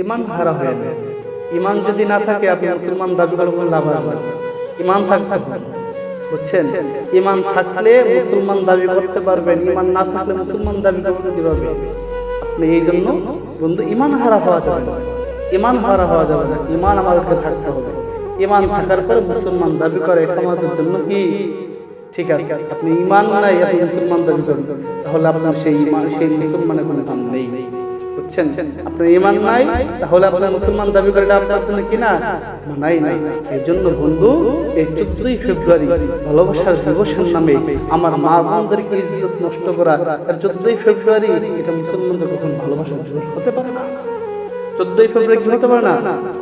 ইমান হারা হয়ে যায়। ইমান যদি না থাকে আপনি মুসলমান দাবি করে কোনো লাভ হবে না। ইমান থাকতে বুঝছেন, ইমান থাকলে মুসলমান দাবি করতে পারবেন, ইমান না থাকলে মুসলমান দাবি করতে কিভাবে? আপনি এই জন্য বন্ধু ইমান হারা হওয়া যাবে না, ইমান হারা হওয়া যাবে না, ইমান আমাদেরকে থাকতে হবে। ইমান থাকার পরে মুসলমান দাবি করে এটা আমাদের জন্য কি ঠিক আছে। আপনি ইমান নাই আপনি মুসলমান দাবি করেন, তাহলে আপনার সেই ইমান সেই মুসলমানের কোনো দাম নেই। বুঝছেন, আপনার ইমান নাই তাহলে আপনার মুসলমান দাবি করে এটা আপনার জন্য কিনা মানাই নাই। এই জন্য বন্ধু এই 14ই ফেব্রুয়ারি ভালোবাসার দিবসের নামে আমার মা বোনদেরকে ইজ্জত নষ্ট করা, আর 14ই ফেব্রুয়ারি এটা মুসলমানদের কখন ভালোবাসার দিবস হতে পারে না। 14ই ফেব্রুয়ারি কি হতে পারে না,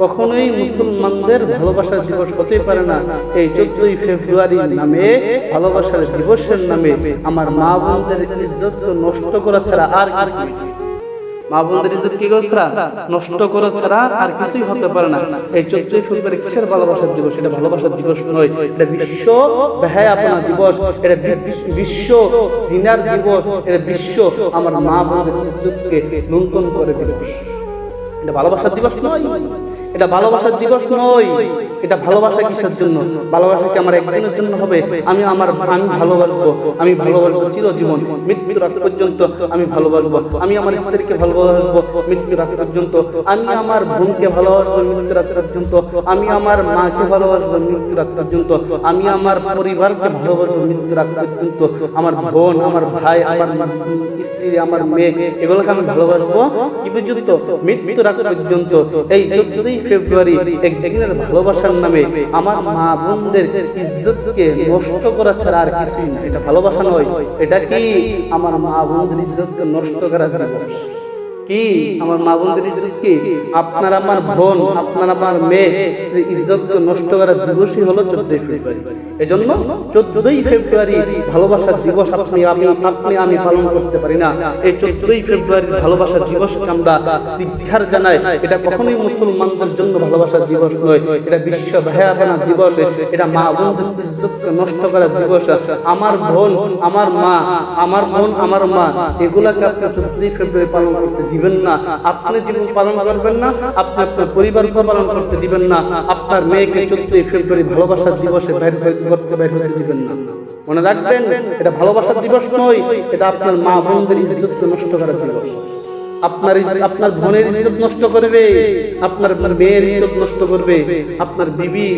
কখনোই মুসলমানদের ভালোবাসার দিবস হতেই পারে না। এই 14ই ফেব্রুয়ারির নামে ভালোবাসার দিবসের নামে আমার মা বোনদের ইজ্জত নষ্ট করা ছাড়া আর কিছুই, মা বোনদের ইজ্জত কি করা ছাড়া নষ্ট করা ছাড়া আর কিছুই হতে পারে না। এই 14ই ফেব্রুয়ারি কিসের ভালোবাসার দিবস? এটা ভালোবাসার দিবস নয়, এটা বিশ্ব বেহায়াপনা দিবস, এটা বিশ্ব জিনার দিবস, এটা বিশ্ব আমার মা বোনদের ইজ্জতকে লুণ্ঠন করে দিবস। এটা ভালোবাসার দিবস নয়, এটা ভালোবাসার দিবস নয়। এটা ভালোবাসা কিসের জন্য? ভালোবাসা কি আমার একদিনের জন্য হবে? আমি ভালোবাসবো, আমি ভালোবাসবো চিরজীবন, মৃত্যুর আগ পর্যন্ত আমি ভালোবাসবো। আমি আমার স্ত্রীকে ভালোবাসবো মৃত্যুর আগ পর্যন্ত, আমি আমার বোনকে ভালোবাসবো মৃত্যুর আগ পর্যন্ত, আমি আমার মাকে ভালোবাসবো মৃত্যুর আগ পর্যন্ত, আমি আমার পরিবারকে ভালোবাসবো মৃত্যুর আগ পর্যন্ত, আমার বোন, আমার ভাই, আমার স্ত্রী, আমার মেয়ে, এগুলোকে আমি ভালোবাসবো কি পর্যন্ত? মৃত্যুর আগ পর্যন্ত। এই 14ই ফেব্রুয়ারি একদিনের ভালোবাসার নামে আমার মা বোনদের ইজ্জতকে নষ্ট করা ছাড়া আর কিছুই না। এটা ভালোবাসা নয়, এটা কি আমার মা বোনদের ইজ্জতকে নষ্ট করা দিবস। কি আমার মা বোনদের ইজ্জত কি? আপনার আমার বোন, আপনার আমার মেয়ে ইজ্জতকে নষ্ট করার দিবসই হলো 14ই ফেব্রুয়ারি। এজন্য 14ই ফেব্রুয়ারি ভালোবাসার দিবস আপনি আমি পালন করতে পারি না। এই 14ই ফেব্রুয়ারি ভালোবাসার দিবসকে আমরা ধিক্কার জানাই। এটা কখনোই মুসলমানদের জন্য ভালোবাসার দিবস নয়, এটা বিশ্ব বেহায়াপনা দিবস, এটা মা বোনদের ইজ্জতকে নষ্ট করার দিবস। আমার বোন, আমার মা, আমার বোন, আমার মা, এগুলাকে আপনি 14ই ফেব্রুয়ারি পালন করতে দিবেন না। আপনি জীবন পালন করবেন না, আপনি আপনার পরিবারকে পালন করতে দিবেন না, আপনার মেয়েকে 14ই ফেব্রুয়ারি ভালোবাসার দিবসে বাইর হতে দিবেন না। মনে রাখবেন, এটা ভালোবাসার দিবস নয়, এটা আপনার মা বোনদের ইজ্জত নষ্ট করার দিবস। আপনার বোনের ইজ্জত নষ্ট করবে, আপনার মেয়ের ইজ্জত নষ্ট করবে, আপনার বিবি,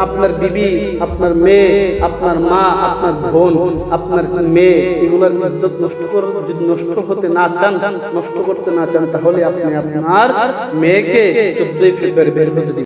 আপনার মেয়ে, আপনার মা, আপনার বোন, আপনার মেয়ে, এগুলোর ইজ্জত যদি নষ্ট হতে না চান, নষ্ট করতে না চান, তাহলে আপনি আপনার মেয়েকে 14ই ফেব্রুয়ারি বের হতে দিবেন।